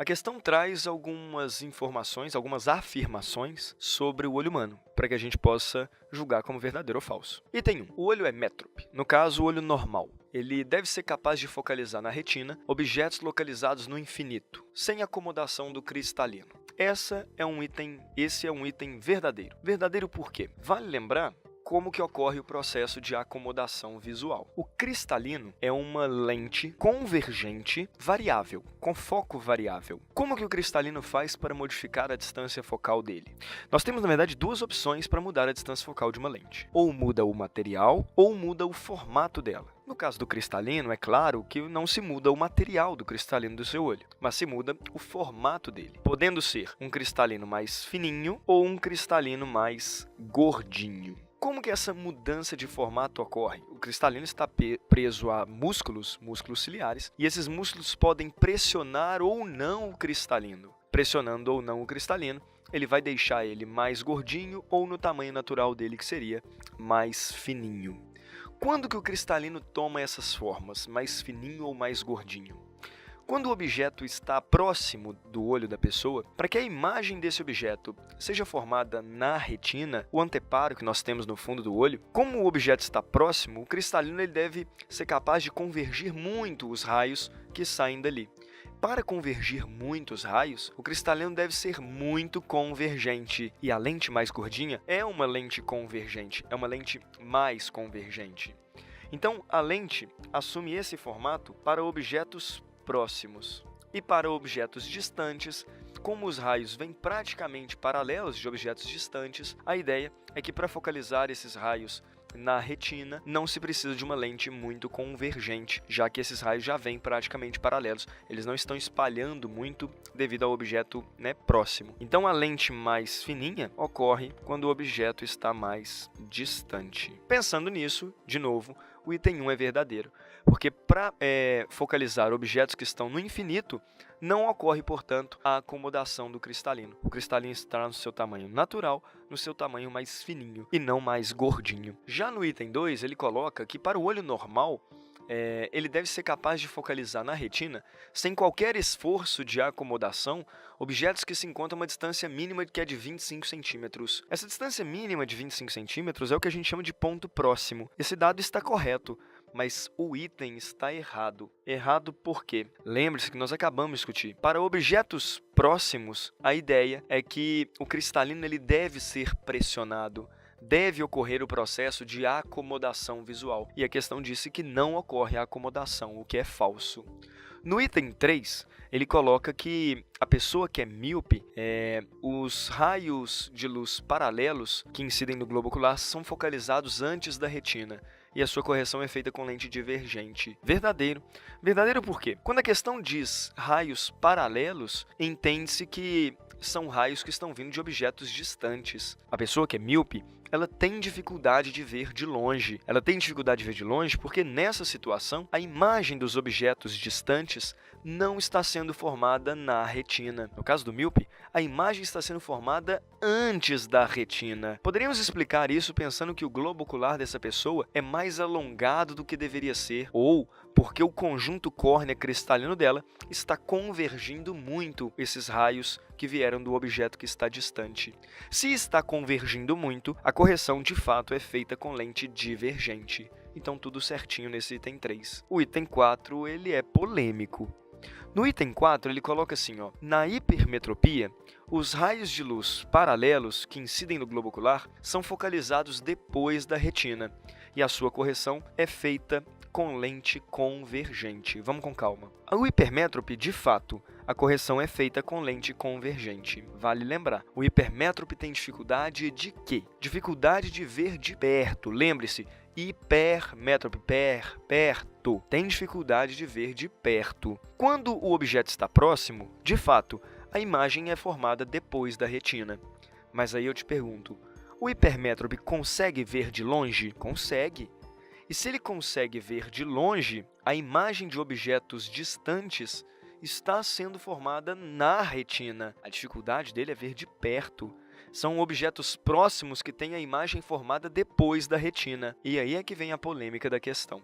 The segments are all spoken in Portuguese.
A questão traz algumas informações, algumas afirmações sobre o olho humano, para que a gente possa julgar como verdadeiro ou falso. Item 1. O olho é métrope, no caso, o olho normal. Ele deve ser capaz de focalizar na retina objetos localizados no infinito, sem acomodação do cristalino. Esse é um item verdadeiro. Verdadeiro por quê? Vale lembrar como que ocorre o processo de acomodação visual. O cristalino é uma lente convergente variável, com foco variável. Como que o cristalino faz para modificar a distância focal dele? Nós temos, na verdade, duas opções para mudar a distância focal de uma lente. Ou muda o material, ou muda o formato dela. No caso do cristalino, é claro que não se muda o material do cristalino do seu olho, mas se muda o formato dele, podendo ser um cristalino mais fininho ou um cristalino mais gordinho. Como que essa mudança de formato ocorre? O cristalino está preso a músculos ciliares, e esses músculos podem pressionar ou não o cristalino. Pressionando ou não o cristalino, ele vai deixar ele mais gordinho ou no tamanho natural dele, que seria mais fininho. Quando que o cristalino toma essas formas, mais fininho ou mais gordinho? Quando o objeto está próximo do olho da pessoa, para que a imagem desse objeto seja formada na retina, o anteparo que nós temos no fundo do olho, como o objeto está próximo, o cristalino ele deve ser capaz de convergir muito os raios que saem dali. Para convergir muitos raios, o cristalino deve ser muito convergente, e a lente mais gordinha é uma lente convergente, é uma lente mais convergente. Então, a lente assume esse formato para objetos próximos. E para objetos distantes, como os raios vêm praticamente paralelos de objetos distantes, a ideia é que para focalizar esses raios na retina, não se precisa de uma lente muito convergente, já que esses raios já vêm praticamente paralelos, eles não estão espalhando muito devido ao objeto próximo. Então a lente mais fininha ocorre quando o objeto está mais distante. Pensando nisso, de novo, o item 1 é verdadeiro, porque para focalizar objetos que estão no infinito, não ocorre, portanto, a acomodação do cristalino. O cristalino está no seu tamanho natural, no seu tamanho mais fininho e não mais gordinho. Já no item 2, ele coloca que para o olho normal, ele deve ser capaz de focalizar na retina, sem qualquer esforço de acomodação, objetos que se encontram a uma distância mínima que é de 25 centímetros. Essa distância mínima de 25 centímetros é o que a gente chama de ponto próximo. Esse dado está correto, mas o item está errado. Errado por quê? Lembre-se que nós acabamos de discutir. Para objetos próximos, a ideia é que o cristalino ele deve ser pressionado. Deve ocorrer o processo de acomodação visual. E a questão disse que não ocorre a acomodação, o que é falso. No item 3, ele coloca que a pessoa que é míope, os raios de luz paralelos que incidem no globo ocular são focalizados antes da retina, e a sua correção é feita com lente divergente. Verdadeiro. Verdadeiro por quê? Quando a questão diz raios paralelos, entende-se que são raios que estão vindo de objetos distantes. A pessoa que é míope, ela tem dificuldade de ver de longe. Ela tem dificuldade de ver de longe porque, nessa situação, a imagem dos objetos distantes não está sendo formada na retina. No caso do míope, a imagem está sendo formada antes da retina. Poderíamos explicar isso pensando que o globo ocular dessa pessoa é mais alongado do que deveria ser, ou porque o conjunto córnea cristalino dela está convergindo muito esses raios que vieram do objeto que está distante. Se está convergindo muito, a correção de fato é feita com lente divergente. Então tudo certinho nesse item 3. O item 4 ele é polêmico. No item 4 ele coloca assim, na hipermetropia, os raios de luz paralelos que incidem no globo ocular são focalizados depois da retina, e a sua correção é feita com lente convergente. Vamos com calma. O hipermétrope, de fato, a correção é feita com lente convergente. Vale lembrar, o hipermétrope tem dificuldade de quê? Dificuldade de ver de perto. Lembre-se, hipermétrope, perto. Tem dificuldade de ver de perto. Quando o objeto está próximo, de fato, a imagem é formada depois da retina. Mas aí eu te pergunto, o hipermétrope consegue ver de longe? Consegue. E se ele consegue ver de longe, a imagem de objetos distantes está sendo formada na retina. A dificuldade dele é ver de perto. São objetos próximos que têm a imagem formada depois da retina. E aí é que vem a polêmica da questão.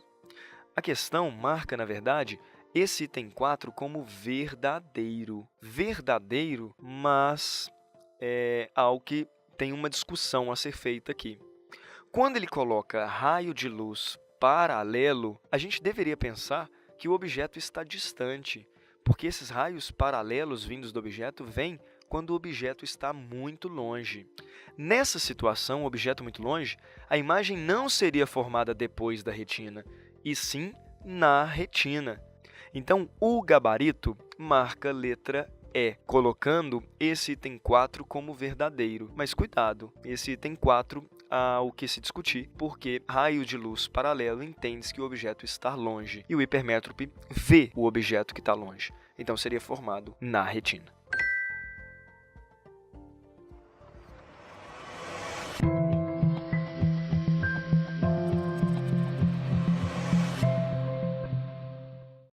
A questão marca, na verdade, esse item 4 como verdadeiro. Verdadeiro, mas é algo que tem uma discussão a ser feita aqui. Quando ele coloca raio de luz paralelo, a gente deveria pensar que o objeto está distante, porque esses raios paralelos vindos do objeto vêm quando o objeto está muito longe. Nessa situação, o objeto muito longe, a imagem não seria formada depois da retina, e sim na retina. Então, o gabarito marca a letra E, colocando esse item 4 como verdadeiro. Mas cuidado, esse item 4 há o que se discutir, porque raio de luz paralelo entende que o objeto está longe, e o hipermétrope vê o objeto que está longe. Então, seria formado na retina.